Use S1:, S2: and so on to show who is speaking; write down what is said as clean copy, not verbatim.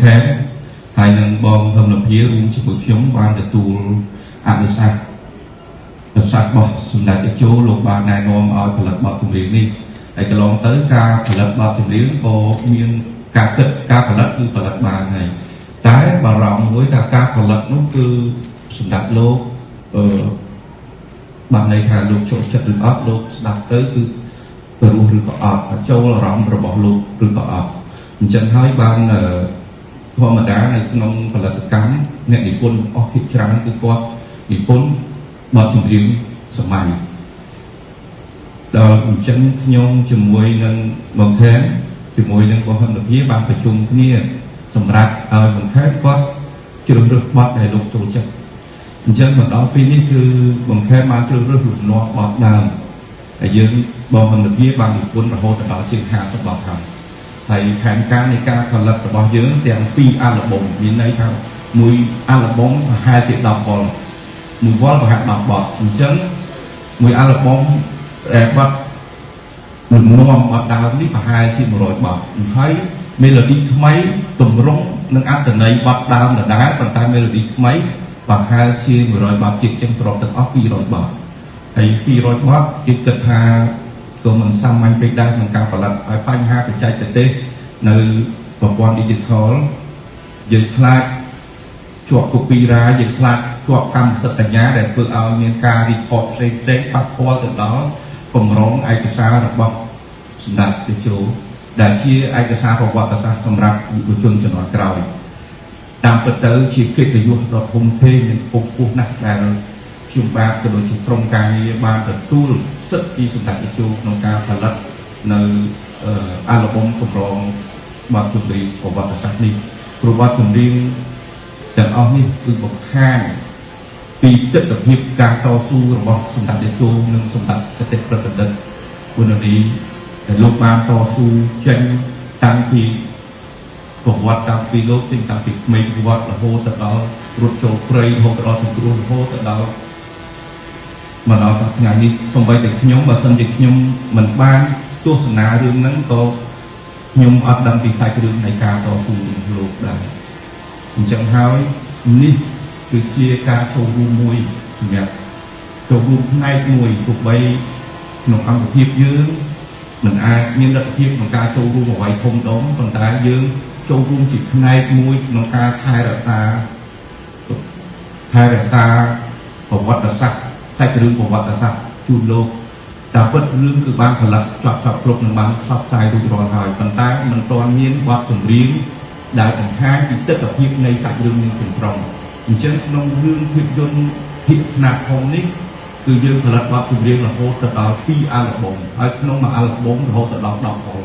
S1: khép hai nâng bom thâm lập phía rung cho một nhóm ban để tù áp được sát bọt xung đại cái chỗ lục bà này nôm ở phải lập bọt thùng riêng đi để cái lòng tới ca phải lập bọt thùng riêng có miên ca kết ca phải lập như phải lập bà này trái bà rộng với ca phải lập nó cứ xung đại lô bạn này thà lục chỗ chất được áp lục đặt tới cứ từ rừng có áp châu là rộng rồi bỏ lục rừng có áp chân thấy ban hoa mà đá này nông phải là cám nghệ địa quân ở thị trấn cứ qua địa quân bọt thùng riêng sầm mày đó chân nhông chùm môi nâng bằng thế chùm môi nâng qua hơn được phía ban phải chung kia sầm rạc bằng thế qua chưa được bọt này lục chỗ chất chân mà đó pinនេះគឺបង្ខំបានជ្រើសរើសលំនាំបត់ដើមហើយយើងបងមិននិយាយបាននិពន្ធរហូតដល់ជាង50បទហើយហើយផែនការនៃការផលិតរបស់យើងទាំង2អាល់ប៊ុមមានន័យថាមួយអាល់ប៊ុមប្រហែលជា10វ៉ុលមួយវ៉ុលប្រហែល10បទអញ្ចឹងមួយអាល់ប៊ុមដែលបទលំនាំបទដើមនេះប្រហែលជា100បទហើយមេឡូឌីថ្មីទម្រង់និងអត្ថន័យបទដើមដដែលប៉ុន្តែមេឡូឌីថ្មីប្រហែលជា100បទទៀតចឹងប្រកទាំងអស់200បទហើយ200បទគេគិតថាក៏មិនសាមញ្ញពេកដែរក្នុងការផលិតហើយបញ្ហាបច្ចេកទេសនៅប្រព័ន្ធ digital យើងខ្លាចជាប់ copyright យើងខ្លាចជាប់កម្មសិទ្ធិបញ្ញាដែលធ្វើឲ្យមានការ report ផ្សេងៗប៉ះពាល់ទៅដល់គម្រោងឯកសាររបស់សម្ដេចតេជោដែលជាឯកសារប្រវត្តិសាស្ត្រសម្រាប់យុវជនជំនាន់ក្រោយតាមពិតទៅជាកិត្តិយសដ៏ធំធេងនិងពពុះណាស់ដែលខ្ញុំបាទក៏ដូចជាក្រុមការងារបានទទួលសិទ្ធិពីសម្ដេចតេជោក្នុងការផលិតនៅអាល់ប៊ុមកម្រងបទចម្រៀងប្រវត្តិសាស្ត្រនេះព្រោះបទចម្រៀងទាំងអស់នេះគឺបង្ហាញពីទស្សនវិជ្ជាការតស៊ូរបស់សម្ដេចតេជោនិងសម្ដេចកតេប្រឌិតវណ្ណរីដែលលោកបានតស៊ូចេញតាំងពីប្រវត្តិតាំងពីលោកចេញតាំងពីក្មេងវត្តរហូតទៅដល់រត់ចូលព្រៃរហូតដល់សង្គ្រោះរហូតទៅដល់មកដល់ថ្ងៃនេះសូម្បីតែខ្ញុំបើសិនជាខ្ញុំមិនបានទស្សនារឿងហ្នឹងក៏ខ្ញុំអត់ដឹងពីសាច់រឿងនៃការតស៊ូរបស់លោកដែរអញ្ចឹងហើយនេះគឺជាការចូលរួមមួយសម្រាប់ចូលរួមផ្នែកមួយទោះបីក្នុងអង្គភាពយើងមិនអាចមានលទ្ធភាពក្នុងការចូលរួមអ្វីធំដុំប៉ុន្តែយើងចូលរួមជាផ្នែកមួយក្នុងការថែរក្សាប្រវត្តិសាស្ត្រសាច់រឿងប្រវត្តិសាស្ត្រជូនលោកតាមពិតរឿងគឺបានផលិតជាប់គ្រប់នឹងបានផ្សព្វផ្សាយរួចរាល់ហើយប៉ុន្តែមិនទាន់មានបទចម្រៀងដែលបង្ហាញពីទស្សនវិជ្ជានៃសាច់រឿងនេះទាំងស្រុងអញ្ចឹងក្នុងរឿងភាពយន្តភាគខ្នាតធំនេះគឺយើងផលិតបទចម្រៀងរហូតដល់2អាល់ប៊ុមហើយក្នុងមួយអាល់ប៊ុមរហូតដល់10វ៉ុល